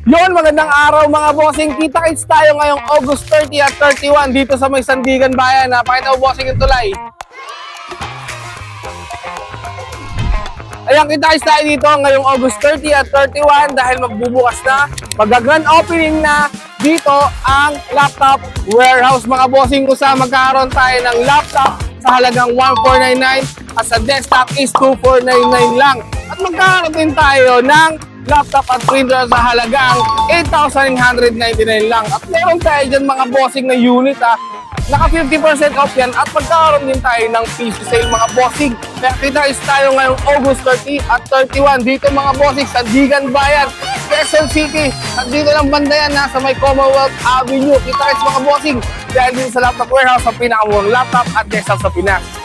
Yon, magandang araw mga bossing. Kita-kits tayo ngayong August 30 at 31 dito sa may Sandigan Bayan. Pakita mo bossing yung tulay. Ayan, kita-kits tayo dito ngayong August 30 at 31 dahil magbubukas na, mag-grand opening na dito ang laptop warehouse mga bossing, kung saan magkakaroon tayo ng laptop sa halagang 1,499 at sa desktop is 2,499 lang. At magkakaroon din tayo ng laptop at printer sa halagang 8,999 lang. At meron tayo dyan mga bossing na unit naka 50% off yan at magkakaroon din tayo ng PC sale mga bossing. Kaya kita-kits tayo ngayong August 30 at 31 dito mga bossing sa Sandigan Bayan, Quezon City. At dito lang banda yan, nasa may Commonwealth Avenue. Kita-kits mga bossing dahil din sa laptop warehouse, ang pinakamurang laptop at desktop sa Pinas.